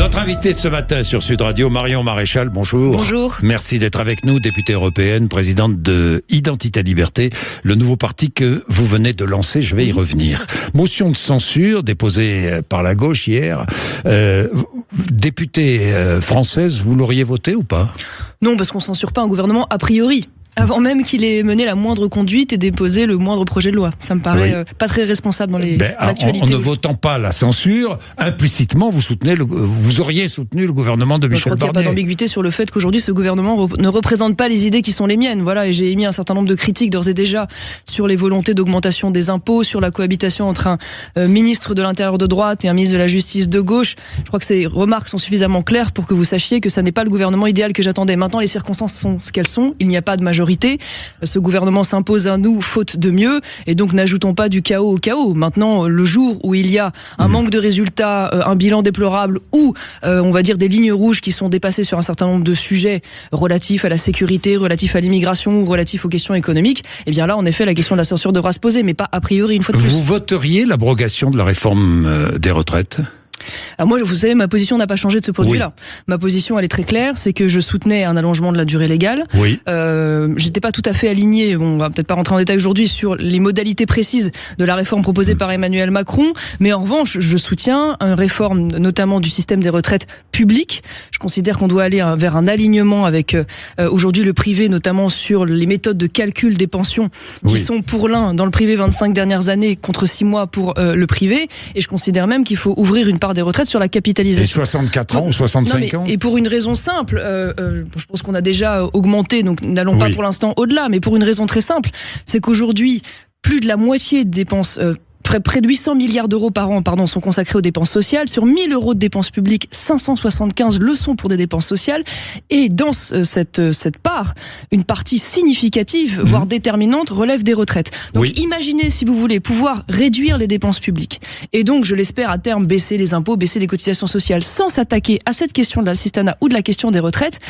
Notre invité ce matin sur Sud Radio, Marion Maréchal, bonjour. Bonjour. Merci d'être avec nous, députée européenne, présidente de Identité Liberté, le nouveau parti que vous venez de lancer, je vais y revenir. Motion de censure déposée par la gauche hier. Députée française, vous l'auriez votée ou pas ? Non, parce qu'on ne censure pas un gouvernement a priori, avant même qu'il ait mené la moindre conduite et déposé le moindre projet de loi. Ça me paraît pas très responsable dans l'actualité. En ne votant pas la censure, implicitement, vous auriez soutenu le gouvernement de Michel Barnier. Je crois qu'il n'y a pas d'ambiguïté sur le fait qu'aujourd'hui, ce gouvernement ne représente pas les idées qui sont les miennes. Voilà, et j'ai émis un certain nombre de critiques d'ores et déjà sur les volontés d'augmentation des impôts, sur la cohabitation entre un ministre de l'Intérieur de droite et un ministre de la Justice de gauche. Je crois que ces remarques sont suffisamment claires pour que vous sachiez que ça n'est pas le gouvernement idéal que j'attendais. Maintenant, les circonstances sont ce qu'elles sont. Il n'y a pas de majorité. Ce gouvernement s'impose à nous faute de mieux, et donc n'ajoutons pas du chaos au chaos. Maintenant, le jour où il y a un manque de résultats, un bilan déplorable, ou on va dire des lignes rouges qui sont dépassées sur un certain nombre de sujets relatifs à la sécurité, relatifs à l'immigration ou relatifs aux questions économiques, eh bien là, en effet, la question de la censure devra se poser, mais pas a priori une fois de plus. Vous voteriez l'abrogation de la réforme des retraites ? Alors moi, vous savez, ma position n'a pas changé de ce point de vue-là. Ma position, elle est très claire, c'est que je soutenais un allongement de la durée légale. Oui. J'étais pas tout à fait aligné, on va peut-être pas rentrer en détail aujourd'hui, sur les modalités précises de la réforme proposée par Emmanuel Macron, mais en revanche, je soutiens une réforme notamment du système des retraites publiques. Je considère qu'on doit aller vers un alignement avec aujourd'hui le privé, notamment sur les méthodes de calcul des pensions qui sont pour l'un, dans le privé, 25 dernières années contre 6 mois pour le privé, et je considère même qu'il faut ouvrir une part des retraites sur la capitalisation. Et 64 ans ou 65 ans ? Et pour une raison simple, je pense qu'on a déjà augmenté, donc n'allons pas pour l'instant au-delà, mais pour une raison très simple, c'est qu'aujourd'hui, plus de la moitié des dépenses... Près de 800 milliards d'euros par an sont consacrés aux dépenses sociales. Sur 1000 euros de dépenses publiques, 575 le sont pour des dépenses sociales. Et dans cette part, une partie significative, voire déterminante, relève des retraites. Donc imaginez, si vous voulez, pouvoir réduire les dépenses publiques. Et donc, je l'espère, à terme, baisser les impôts, baisser les cotisations sociales, sans s'attaquer à cette question de l'assistanat ou de la question des retraites,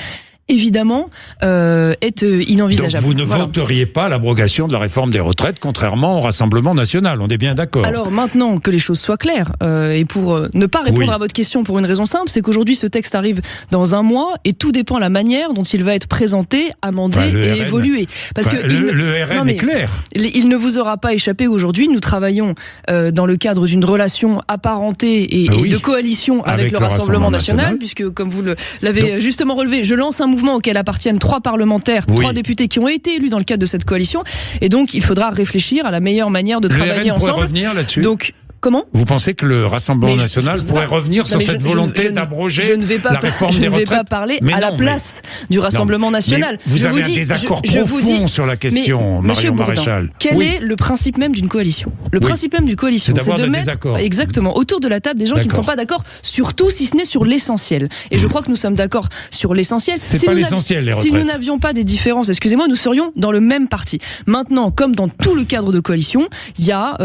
évidemment, est inenvisageable. Donc vous ne voteriez pas l'abrogation de la réforme des retraites, contrairement au Rassemblement National, on est bien d'accord. Alors maintenant que les choses soient claires, et pour ne pas répondre à votre question pour une raison simple, c'est qu'aujourd'hui ce texte arrive dans un mois, et tout dépend de la manière dont il va être présenté, amendé et évolué. Parce que le RN est clair. Il ne vous aura pas échappé aujourd'hui, nous travaillons dans le cadre d'une relation apparentée et de coalition avec le Rassemblement National, puisque comme vous l'avez justement relevé, je lance un mouvement auquel appartiennent 3 parlementaires, 3 députés qui ont été élus dans le cadre de cette coalition, et donc il faudra réfléchir à la meilleure manière de travailler ensemble. Pourrait revenir là-dessus. Donc comment ? Vous pensez que le Rassemblement National pourrait revenir sur cette volonté d'abroger la réforme des retraites ? Je ne vais pas parler à la place du Rassemblement National. Vous avez un désaccord profond sur la question, Marion Maréchal. Quel est le principe même d'une coalition ? Le principe même d'une coalition, c'est de mettre exactement autour de la table des gens qui ne sont pas d'accord, surtout si ce n'est sur l'essentiel. Et je crois que nous sommes d'accord sur l'essentiel. C'est pas l'essentiel, les retraites. Si nous n'avions pas des différences, excusez-moi, nous serions dans le même parti. Maintenant, comme dans tout le cadre de coalition, il y a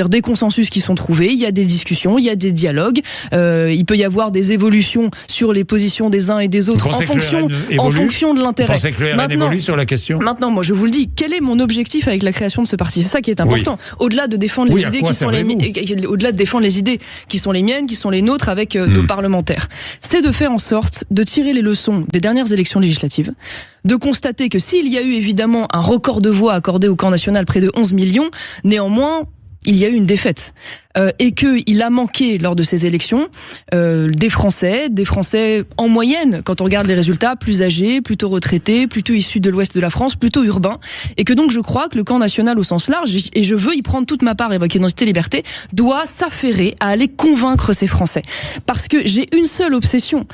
des consensus qui sont trouvés, il y a des discussions, il y a des dialogues, il peut y avoir des évolutions sur les positions des uns et des autres en fonction de l'intérêt. Vous pensez que le RN évolue sur la question ? Maintenant, moi je vous le dis, quel est mon objectif avec la création de ce parti ? C'est ça qui est important. Au-delà de défendre les idées qui sont au-delà de défendre les idées qui sont les miennes, qui sont les nôtres avec nos parlementaires, c'est de faire en sorte de tirer les leçons des dernières élections législatives, de constater que s'il y a eu évidemment un record de voix accordé au camp national, près de 11 millions, néanmoins il y a eu une défaite. Et qu'il a manqué lors de ces élections des Français en moyenne, quand on regarde les résultats, plus âgés, plutôt retraités, plutôt issus de l'ouest de la France, plutôt urbains, et que donc je crois que le camp national au sens large, et je veux y prendre toute ma part avec Identité Liberté, doit s'affairer à aller convaincre ces Français. Parce que j'ai une seule obsession,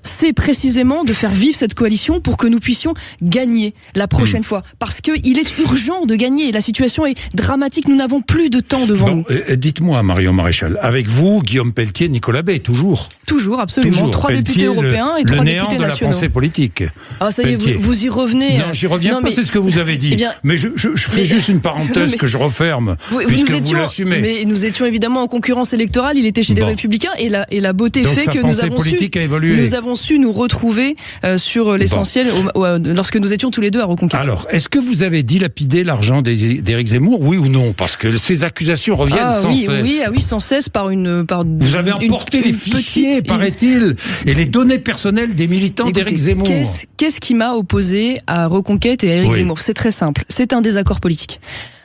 c'est précisément de faire vivre cette coalition pour que nous puissions gagner la prochaine fois. Parce qu'il est urgent de gagner, la situation est dramatique, nous n'avons plus de temps devant nous. Dites-moi, Marion Maréchal, avec vous, Guillaume Pelletier, Nicolas Bay, toujours. Toujours, absolument. Toujours. 3 Pelletier, députés européens et 3 députés nationaux. Le néant de la pensée politique. Ah, ça y est, vous y revenez. Non, j'y reviens pas, c'est ce que vous avez dit. Mais je fais juste une parenthèse que je referme, puisque vous l'assumez. Mais nous étions évidemment en concurrence électorale, il était chez les Républicains, et la beauté donc fait que nous avons su nous retrouver sur l'essentiel lorsque nous étions tous les deux à Reconquête. Alors, est-ce que vous avez dilapidé l'argent d'Éric Zemmour, oui ou non ? Parce que ces accusations reviennent sans cesse. cesse. Oui, sans cesse Vous avez emporté les fichiers, paraît-il, et les données personnelles des militants d'Éric Zemmour. Qu'est-ce qui m'a opposé à Reconquête et à Éric Zemmour? C'est très simple. C'est un désaccord politique.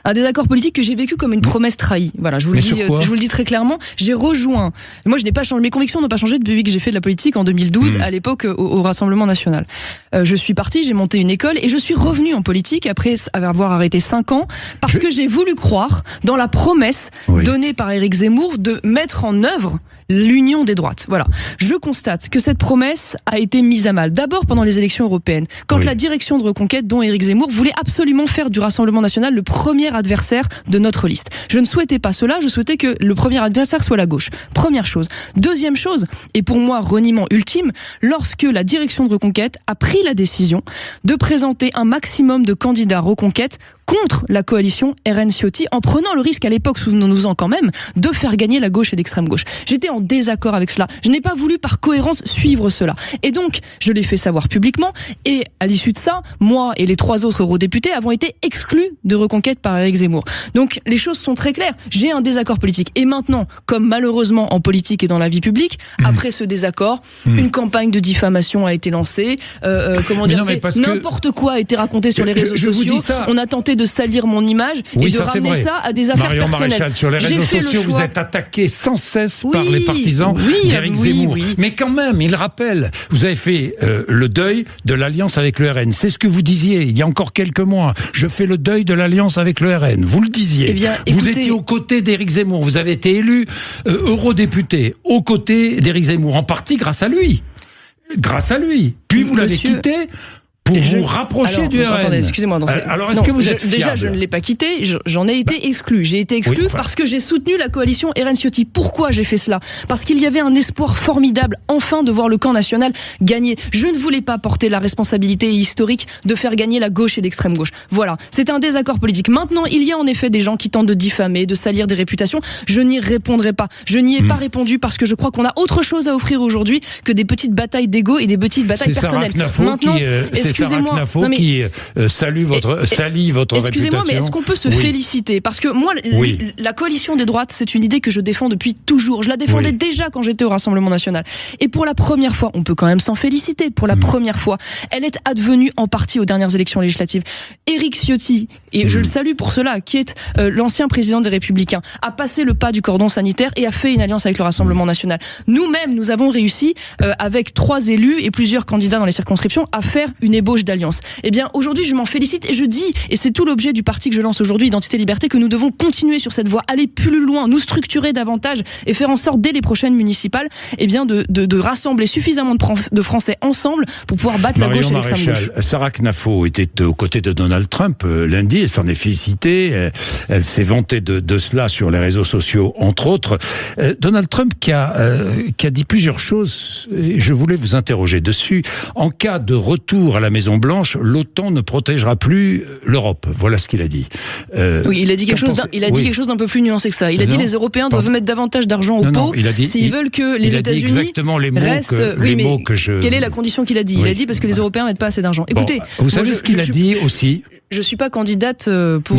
Un désaccord politique que j'ai vécu comme une promesse trahie. Voilà, je vous le dis très clairement. J'ai rejoint. Moi, je n'ai pas changé. Mes convictions n'ont pas changé depuis que j'ai fait de la politique en 2012, à l'époque au Rassemblement National. Je suis partie, j'ai monté une école et je suis revenue en politique après avoir arrêté 5 ans parce que j'ai voulu croire dans la promesse donnée par Éric Zemmour de mettre en œuvre l'union des droites. Voilà. Je constate que cette promesse a été mise à mal. D'abord pendant les élections européennes, quand la direction de Reconquête, dont Éric Zemmour, voulait absolument faire du Rassemblement National le premier adversaire de notre liste. Je ne souhaitais pas cela, je souhaitais que le premier adversaire soit la gauche. Première chose. Deuxième chose, et pour moi reniement ultime, lorsque la direction de Reconquête a pris la décision de présenter un maximum de candidats Reconquête contre la coalition RN-Ciotti, en prenant le risque à l'époque, souvenons-nous-en quand même, de faire gagner la gauche et l'extrême gauche. J'étais en désaccord avec cela. Je n'ai pas voulu par cohérence suivre cela. Et donc, je l'ai fait savoir publiquement, et à l'issue de ça, moi et les 3 autres eurodéputés avons été exclus de Reconquête par Éric Zemmour. Donc, les choses sont très claires. J'ai un désaccord politique. Et maintenant, comme malheureusement en politique et dans la vie publique, après ce désaccord, une campagne de diffamation a été lancée, n'importe quoi a été raconté sur les réseaux sociaux. On a tenté de salir mon image et de ramener ça à des affaires personnelles. Maréchal, sur les réseaux sociaux, vous êtes attaqué sans cesse par les partisans d'Éric Zemmour. Mais quand même, il rappelle, vous avez fait le deuil de l'alliance avec le RN. C'est ce que vous disiez il y a encore quelques mois. Je fais le deuil de l'alliance avec le RN. Vous le disiez. Vous étiez aux côtés d'Éric Zemmour. Vous avez été élu eurodéputé aux côtés d'Éric Zemmour, en partie grâce à lui. Puis vous l'avez quitté pour vous rapprocher du RN. Attendez, excusez-moi. Alors, est-ce que vous êtes déjà, je ne l'ai pas quitté, j'en ai été exclu. J'ai été exclu parce que j'ai soutenu la coalition RN-Ciotti. Pourquoi j'ai fait cela? Parce qu'il y avait un espoir formidable, enfin, de voir le camp national gagner. Je ne voulais pas porter la responsabilité historique de faire gagner la gauche et l'extrême gauche. Voilà, c'est un désaccord politique. Maintenant, il y a en effet des gens qui tentent de diffamer, de salir des réputations. Je n'y répondrai pas. Je n'y ai pas répondu parce que je crois qu'on a autre chose à offrir aujourd'hui que des petites batailles d'ego et des petites batailles personnelles. Maintenant, Sarah Knafo qui salit votre réputation. Excusez-moi, mais est-ce qu'on peut se féliciter? Parce que moi, la coalition des droites, c'est une idée que je défends depuis toujours. Je la défendais déjà quand j'étais au Rassemblement National. Et pour la première fois, on peut quand même s'en féliciter, pour la première fois, elle est advenue en partie aux dernières élections législatives. Éric Ciotti, et je le salue pour cela, qui est l'ancien président des Républicains, a passé le pas du cordon sanitaire et a fait une alliance avec le Rassemblement National. Nous-mêmes, nous avons réussi, avec 3 élus et plusieurs candidats dans les circonscriptions, à faire une ébauche d'alliance. Eh bien, aujourd'hui, je m'en félicite et je dis, et c'est tout l'objet du parti que je lance aujourd'hui, Identité Liberté, que nous devons continuer sur cette voie, aller plus loin, nous structurer davantage et faire en sorte, dès les prochaines municipales, eh bien, de rassembler suffisamment de Français ensemble pour pouvoir battre la gauche et l'extrême gauche. Sarah Knafo était aux côtés de Donald Trump lundi, elle s'en est félicitée, elle s'est vantée de cela sur les réseaux sociaux, entre autres. Donald Trump qui a dit plusieurs choses, et je voulais vous interroger dessus. En cas de retour à la Maison-Blanche, l'OTAN ne protégera plus l'Europe. Voilà ce qu'il a dit. Oui, il a dit quelque chose d'un peu plus nuancé que ça. Il a dit les Européens doivent mettre davantage d'argent au pot s'ils veulent que les États-Unis exactement les mots restent. Quelle est la condition qu'il a dit? Il a dit parce que les Européens mettent pas assez d'argent. Écoutez, vous savez ce qu'il a dit aussi. Je suis pas candidate pour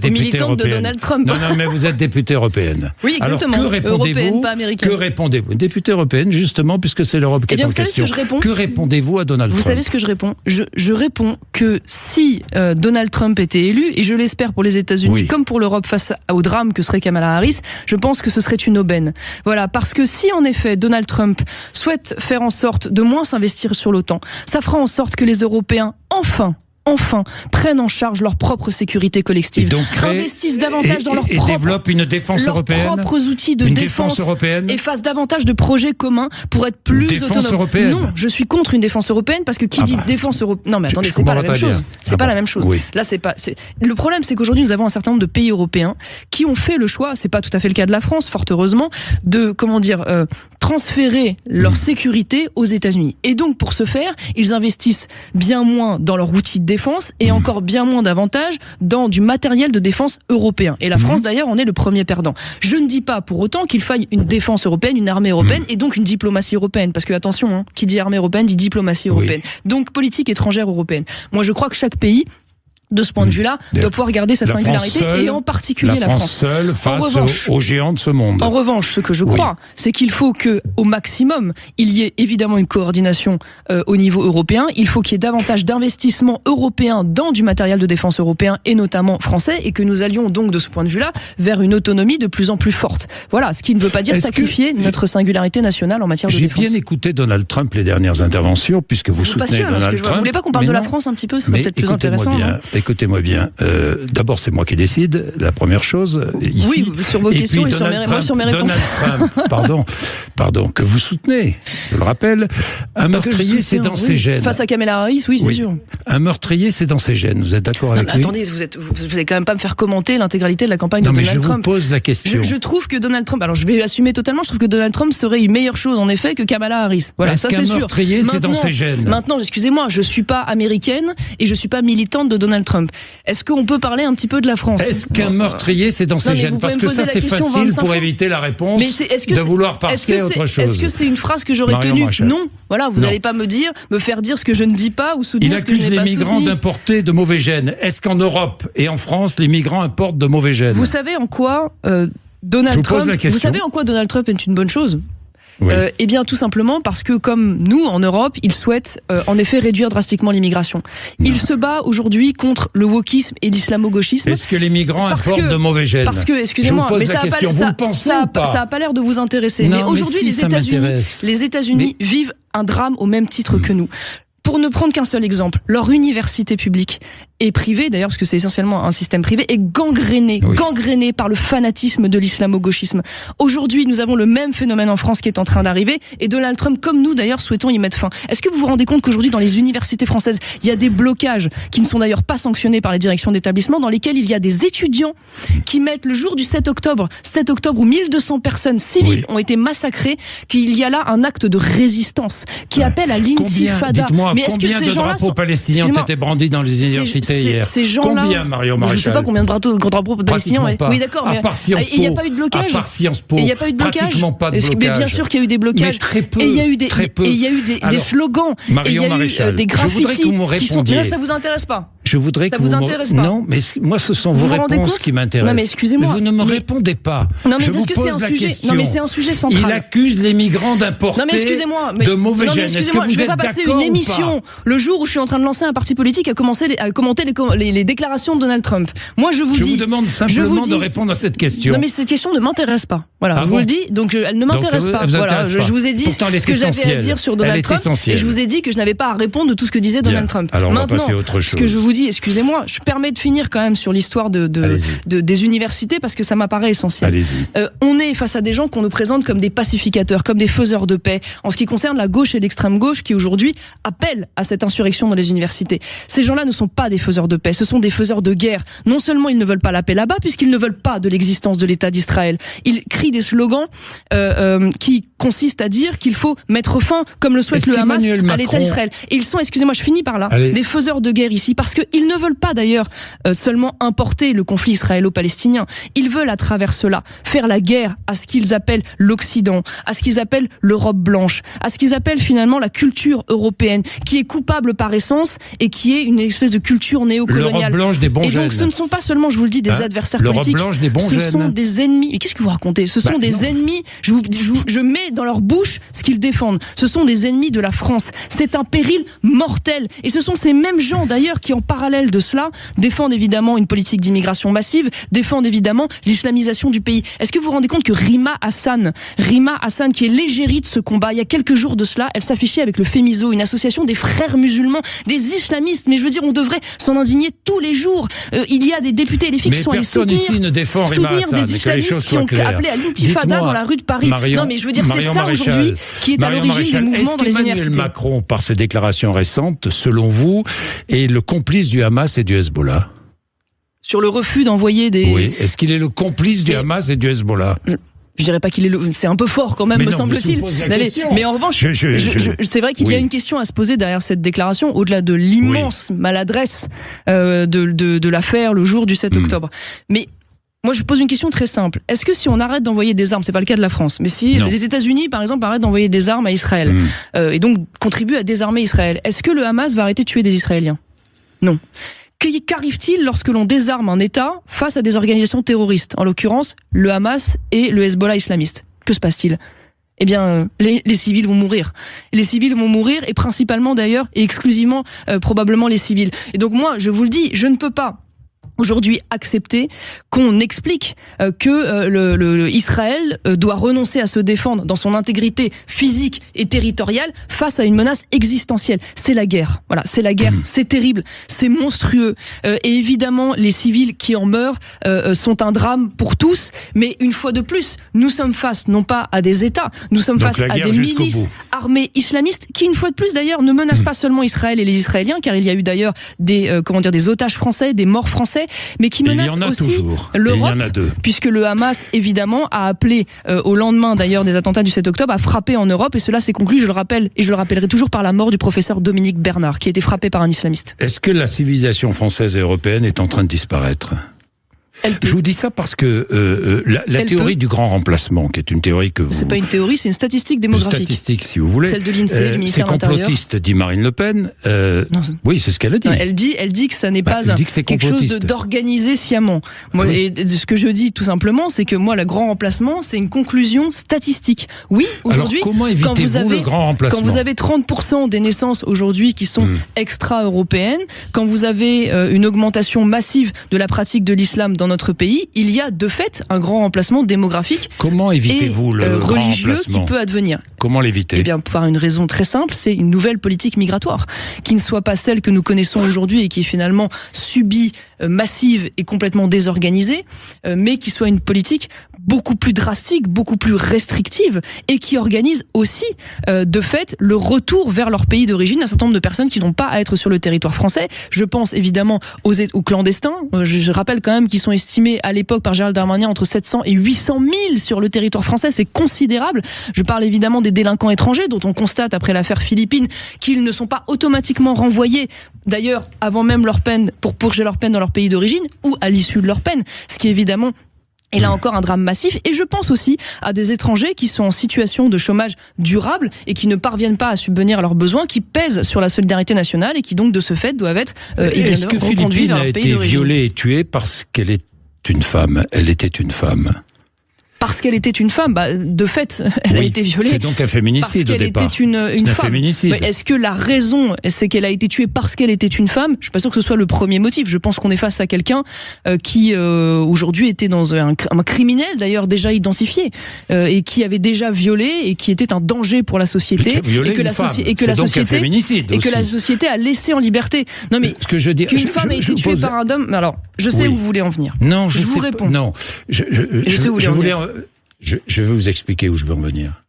militante de Donald Trump. Non, mais vous êtes députée européenne. Oui, exactement. Alors, que répondez-vous, européenne, pas américaine. Que répondez-vous? Députée européenne, justement, puisque c'est l'Europe qui est en question. Que répondez-vous à Donald Trump? Vous savez ce que je réponds? Je réponds que si Donald Trump était élu, et je l'espère pour les États-Unis comme pour l'Europe face au drame que serait Kamala Harris, je pense que ce serait une aubaine. Voilà, parce que si en effet Donald Trump souhaite faire en sorte de moins s'investir sur l'OTAN, ça fera en sorte que les Européens, enfin, prennent en charge leur propre sécurité collective, investissent davantage dans développent une défense européenne, propres outils de défense européenne, et fassent davantage de projets communs pour être plus autonomes. Non, je suis contre une défense européenne parce que qui dit défense européenne... Non mais attendez, c'est pas la même chose. C'est pas la même chose. Là, c'est pas. Le problème, c'est qu'aujourd'hui, nous avons un certain nombre de pays européens qui ont fait le choix, c'est pas tout à fait le cas de la France, fort heureusement, de transférer leur sécurité aux États-Unis. Et donc, pour ce faire, ils investissent bien moins dans leur outil de défense et encore bien moins davantage dans du matériel de défense européen. Et la France, d'ailleurs, en est le premier perdant. Je ne dis pas pour autant qu'il faille une défense européenne, une armée européenne et donc une diplomatie européenne. Parce que, attention, qui dit armée européenne dit diplomatie européenne. Donc, politique étrangère européenne. Moi, je crois que chaque pays de ce point de vue-là, doit pouvoir garder sa singularité, et en particulier la France seule face aux géants de ce monde. En revanche, ce que je crois, c'est qu'il faut que, au maximum, il y ait évidemment une coordination au niveau européen. Il faut qu'il y ait davantage d'investissements européens dans du matériel de défense européen et notamment français, et que nous allions donc de ce point de vue-là vers une autonomie de plus en plus forte. Voilà, ce qui ne veut pas dire sacrifier notre singularité nationale en matière de défense. J'ai bien écouté Donald Trump les dernières interventions, puisque vous soutenez Donald Trump. Vous voulez pas qu'on parle de la France un petit peu? C'est peut-être plus intéressant. Écoutez-moi bien. D'abord, c'est moi qui décide, la première chose, ici. Oui, sur vos questions et sur mes réponses. Donald Trump, pardon, que vous soutenez, je le rappelle, un meurtrier, c'est dans ses gènes. Face à Kamala Harris, oui, c'est sûr. Un meurtrier, c'est dans ses gènes. Vous êtes d'accord avec lui? Attendez, vous allez quand même pas me faire commenter l'intégralité de la campagne de Donald Trump. Non, mais je vous pose la question. Je trouve que Donald Trump, alors je vais assumer totalement, je trouve que Donald Trump serait une meilleure chose, en effet, que Kamala Harris. Voilà, ça c'est sûr. Un meurtrier, c'est dans ses gènes. Maintenant, excusez-moi, je suis pas américaine et je suis pas militante de Donald Trump. Est-ce qu'on peut parler un petit peu de la France? Est-ce qu'un meurtrier, c'est dans ses gènes? Parce que ça, c'est facile pour éviter la réponse de vouloir passer à autre chose. Est-ce que c'est une phrase que j'aurais tenue? Non. Voilà, vous n'allez pas me faire dire ce que je ne dis pas ou soutenir ce que je n'ai pas soutenu. Il accuse les migrants d'importer de mauvais gènes. Est-ce qu'en Europe et en France, les migrants importent de mauvais gènes? Vous savez en quoi Donald Trump est une bonne chose? Oui. Eh bien, tout simplement parce que, comme nous, en Europe, il souhaite en effet réduire drastiquement l'immigration. Il se bat aujourd'hui contre le wokisme et l'islamo-gauchisme. Est-ce que les migrants importent de mauvais gènes? Parce que, excusez-moi, mais ça a pas l'air de vous intéresser. Mais aujourd'hui, les États-Unis vivent un drame au même titre que nous. Pour ne prendre qu'un seul exemple, leur université publique et privée, d'ailleurs, parce que c'est essentiellement un système privé, est gangrénée par le fanatisme de l'islamo-gauchisme. Aujourd'hui, nous avons le même phénomène en France qui est en train d'arriver, et Donald Trump, comme nous d'ailleurs, souhaitons y mettre fin. Est-ce que vous vous rendez compte qu'aujourd'hui, dans les universités françaises, il y a des blocages qui ne sont d'ailleurs pas sanctionnés par les directions d'établissement, dans lesquels il y a des étudiants qui mettent le jour du 7 octobre où 1200 personnes civiles ont été massacrées, qu'il y a là un acte de résistance qui appelle à l'intifada. Mais combien de drapeaux palestiniens ont été brandis dans les universités hier? Ces gens-là, combien, Mario Maréchal? Je ne sais pas combien de drapeaux palestiniens. Oui, d'accord, mais il n'y a pas eu de blocage. Il n'y a pas eu de blocage. Pratiquement pas de blocage. Mais bien sûr qu'il y a eu des blocages. Mais très peu. Et il y a eu des slogans. Mario Maréchal, des graffitis. Je voudrais que vous me répondiez. Là, ça vous intéresse pas? Je voudrais que vous intéresse pas? Non, mais moi, ce sont vos réponses qui m'intéressent. Non, mais excusez-moi. Vous ne me répondez pas. Non, mais est-ce que c'est un sujet? Non, mais c'est un sujet central. Il accuse les migrants d'importer de mauvais gènes. Excusez-moi, je ne vais pas passer une émission le jour où je suis en train de lancer un parti politique à commenter les déclarations de Donald Trump. Moi, je vous demande simplement de répondre à cette question. Non, mais cette question ne m'intéresse pas. Voilà, je vous le dis. Donc, elle ne m'intéresse pas. Voilà, je vous ai dit ce que j'avais à dire sur Donald Trump, et je vous ai dit que je n'avais pas à répondre de tout ce que disait Donald Trump. Alors, on va passer à autre chose. Ce que je vous dis, excusez-moi, je permets de finir quand même sur l'histoire des universités parce que ça m'apparaît essentiel. Allez-y. On est face à des gens qu'on nous présente comme des pacificateurs, comme des faiseurs de paix, en ce qui concerne la gauche et l'extrême gauche qui aujourd'hui appellent à cette insurrection dans les universités. Ces gens-là ne sont pas des faiseurs de paix, ce sont des faiseurs de guerre. Non seulement ils ne veulent pas la paix là-bas, puisqu'ils ne veulent pas de l'existence de l'État d'Israël. Ils crient des slogans qui consistent à dire qu'il faut mettre fin, comme le souhaite le Hamas, à l'État d'Israël. Et ils sont, excusez-moi, je finis par là, des faiseurs de guerre ici, parce qu'ils ne veulent pas d'ailleurs seulement importer le conflit israélo-palestinien. Ils veulent à travers cela faire la guerre à ce qu'ils appellent l'Occident, à ce qu'ils appellent l'Europe blanche, à ce qu'ils appellent finalement la culture européenne, qui est coupable par essence et qui est une espèce de culture néocoloniale. L'Europe blanche des bons gènes. Et donc ce ne sont pas seulement, je vous le dis, des adversaires politiques. L'Europe blanche des bons gènes. Ce sont des ennemis. Mais qu'est-ce que vous racontez? Ce sont des ennemis. Je mets dans leur bouche ce qu'ils défendent. Ce sont des ennemis de la France. C'est un péril mortel. Et ce sont ces mêmes gens d'ailleurs qui, en parallèle de cela, défendent évidemment une politique d'immigration massive, défendent évidemment l'islamisation du pays. Est-ce que vous vous rendez compte que Rima Hassan, qui est l'égérie de ce combat, il y a quelques jours de cela, elle s'affichait avec le FEMISO, une association des frères musulmans, des islamistes. Mais je veux dire, on devrait s'en indigner tous les jours. Il y a des députés et les filles qui sont allés soutenir des islamistes qui ont appelé à l'intifada dans la rue de Paris. Non, mais je veux dire, c'est ça aujourd'hui qui est à l'origine des mouvements dans les universités. Emmanuel Macron, par ses déclarations récentes, selon vous, est le complice du Hamas et du Hezbollah? Sur le refus d'envoyer des... Oui, est-ce qu'il est le complice du Hamas et du Hezbollah? Je dirais pas qu'il est c'est un peu fort quand même, me semble-t-il. Mais en revanche, c'est vrai qu'il y a une question à se poser derrière cette déclaration, au-delà de l'immense maladresse de l'affaire le jour du 7 octobre. Mais moi, je pose une question très simple. Est-ce que si on arrête d'envoyer des armes, c'est pas le cas de la France, mais si les États-Unis, par exemple, arrêtent d'envoyer des armes à Israël, et donc contribuent à désarmer Israël, est-ce que le Hamas va arrêter de tuer des Israéliens? Non. Qu'arrive-t-il lorsque l'on désarme un État face à des organisations terroristes, en l'occurrence le Hamas et le Hezbollah islamiste? Que se passe-t-il? Eh bien, les civils vont mourir. Les civils vont mourir, et principalement d'ailleurs, et exclusivement probablement les civils. Et donc moi, je vous le dis, je ne peux pas aujourd'hui accepter qu'on explique que Israël doit renoncer à se défendre dans son intégrité physique et territoriale face à une menace existentielle. C'est la guerre. Voilà, c'est la guerre. C'est terrible, c'est monstrueux. Et évidemment, les civils qui en meurent sont un drame pour tous. Mais une fois de plus, nous sommes face non pas à des États, nous sommes face à des milices armées islamistes qui, une fois de plus d'ailleurs, ne menacent pas seulement Israël et les Israéliens, car il y a eu d'ailleurs des otages français, des morts français, mais qui menace aussi l'Europe, puisque le Hamas, évidemment, a appelé, au lendemain d'ailleurs des attentats du 7 octobre, à frapper en Europe, et cela s'est conclu, je le rappelle, et je le rappellerai toujours, par la mort du professeur Dominique Bernard, qui a été frappé par un islamiste. Est-ce que la civilisation française et européenne est en train de disparaître ? Je vous dis ça parce que la théorie du grand remplacement, qui est une théorie que vous... C'est pas une théorie, c'est une statistique démographique. Une statistique, si vous voulez. Celle de l'INSEE, du ministère de l'Intérieur. C'est complotiste, dit Marine Le Pen. Oui, c'est ce qu'elle a dit. Non, elle dit que ça n'est pas quelque chose d'organisé sciemment. Moi, et ce que je dis tout simplement, c'est que moi, le grand remplacement, c'est une conclusion statistique. Oui, aujourd'hui, comment évitez-vous le grand remplacement ? Quand vous avez 30% des naissances aujourd'hui qui sont extra-européennes, quand vous avez une augmentation massive de la pratique de l'islam dans notre pays, il y a de fait un grand remplacement démographique. Comment évitez-vous le grand religieux qui peut advenir? Comment l'éviter? Eh bien, par une raison très simple, c'est une nouvelle politique migratoire qui ne soit pas celle que nous connaissons aujourd'hui et qui est finalement subie, massive et complètement désorganisée, mais qui soit une politique beaucoup plus drastique, beaucoup plus restrictive, et qui organise aussi, de fait, le retour vers leur pays d'origine d'un certain nombre de personnes qui n'ont pas à être sur le territoire français. Je pense évidemment aux clandestins. Je rappelle quand même qu'ils sont estimés à l'époque par Gérald Darmanin entre 700 et 800 000 sur le territoire français. C'est considérable. Je parle évidemment des délinquants étrangers dont on constate après l'affaire Philippines qu'ils ne sont pas automatiquement renvoyés, d'ailleurs avant même leur peine, pour purger leur peine dans leur pays d'origine ou à l'issue de leur peine, ce qui évidemment et là encore un drame massif. Et je pense aussi à des étrangers qui sont en situation de chômage durable et qui ne parviennent pas à subvenir à leurs besoins, qui pèsent sur la solidarité nationale et qui donc de ce fait doivent être reconduits vers leur pays d'origine. Est-ce que Philippine a été violée et tuée parce qu'elle est une femme? Elle était une femme. Parce qu'elle était une femme, de fait, elle a été violée. C'est donc un féminicide au départ. Parce qu'elle était une femme. Féminicide. Est-ce que la raison, c'est qu'elle a été tuée parce qu'elle était une femme? Je suis pas sûr que ce soit le premier motif. Je pense qu'on est face à quelqu'un qui aujourd'hui était dans un criminel, d'ailleurs déjà identifié, et qui avait déjà violé et qui était un danger pour la société, et que la société a laissé en liberté. Non mais qu'une femme ait été tuée par un homme. Alors, je sais où vous voulez en venir. Non, je vous réponds. Non, je sais où vous voulez en venir. Je vais vous expliquer où je veux en venir.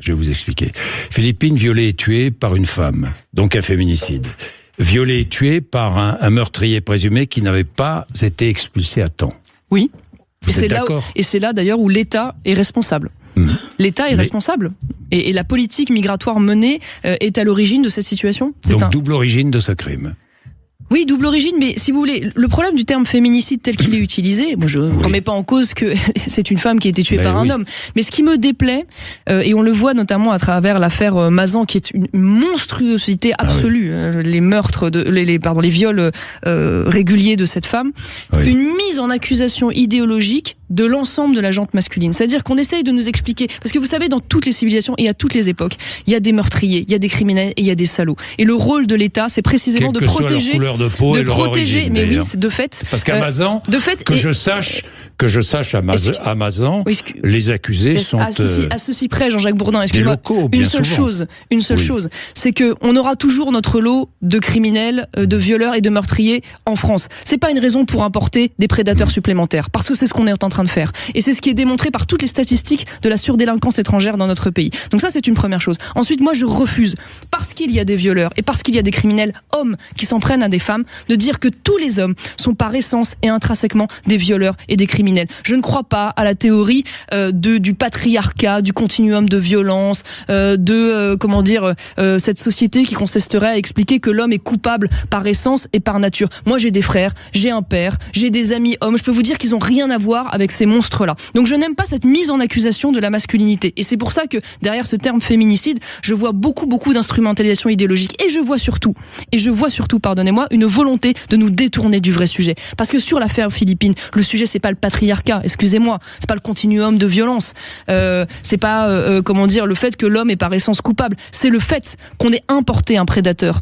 Je vais vous expliquer. Philippine violée et tuée par une femme, donc un féminicide. Violée et tuée par un meurtrier présumé qui n'avait pas été expulsé à temps. Oui. Vous êtes d'accord ? Et c'est là d'ailleurs où l'État est responsable. L'État est responsable. Et la politique migratoire menée est à l'origine de cette situation. Donc double origine de ce crime. Oui, double origine, mais si vous voulez, le problème du terme féminicide tel qu'il est utilisé, moi je ne remets pas en cause que c'est une femme qui a été tuée par un homme, mais ce qui me déplaît, et on le voit notamment à travers l'affaire Mazan, qui est une monstruosité absolue, les meurtres, les viols réguliers de cette femme, une mise en accusation idéologique de l'ensemble de la gente masculine. C'est-à-dire qu'on essaye de nous expliquer, parce que vous savez, dans toutes les civilisations et à toutes les époques, il y a des meurtriers, il y a des criminels et il y a des salauds. Et le rôle de l'État, c'est précisément de protéger, mais oui, c'est de fait. Parce qu'à Mazan, je sache à Mazan, les accusés sont à ceci près, Jean-Jacques Bourdin, excusez-moi, une seule chose, c'est que on aura toujours notre lot de criminels, de violeurs et de meurtriers en France. C'est pas une raison pour importer des prédateurs supplémentaires, parce que c'est ce qu'on est en train de faire. Et c'est ce qui est démontré par toutes les statistiques de la surdélinquance étrangère dans notre pays. Donc ça, c'est une première chose. Ensuite, moi, je refuse, parce qu'il y a des violeurs et parce qu'il y a des criminels hommes qui s'en prennent à des femmes, de dire que tous les hommes sont par essence et intrinsèquement des violeurs et des criminels. criminel. Je ne crois pas à la théorie du patriarcat, du continuum de violence, cette société qui consisterait à expliquer que l'homme est coupable par essence et par nature. Moi, j'ai des frères, j'ai un père, j'ai des amis hommes. Je peux vous dire qu'ils n'ont rien à voir avec ces monstres-là. Donc, je n'aime pas cette mise en accusation de la masculinité. Et c'est pour ça que derrière ce terme féminicide, je vois beaucoup d'instrumentalisation idéologique. Et je vois surtout, pardonnez-moi, une volonté de nous détourner du vrai sujet. Parce que sur l'affaire Philippine, le sujet, c'est pas le patriarcat, excusez-moi, c'est pas le continuum de violence, c'est pas, le fait que l'homme est par essence coupable, c'est le fait qu'on ait importé un prédateur,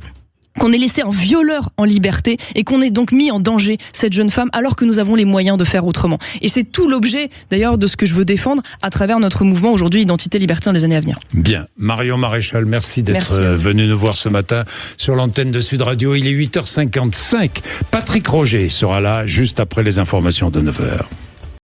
qu'on ait laissé un violeur en liberté et qu'on ait donc mis en danger cette jeune femme alors que nous avons les moyens de faire autrement. Et c'est tout l'objet d'ailleurs de ce que je veux défendre à travers notre mouvement aujourd'hui Identité Liberté dans les années à venir. Bien, Marion Maréchal, merci d'être venu nous voir ce matin sur l'antenne de Sud Radio. Il est 8h55. Patrick Roger sera là juste après les informations de 9h.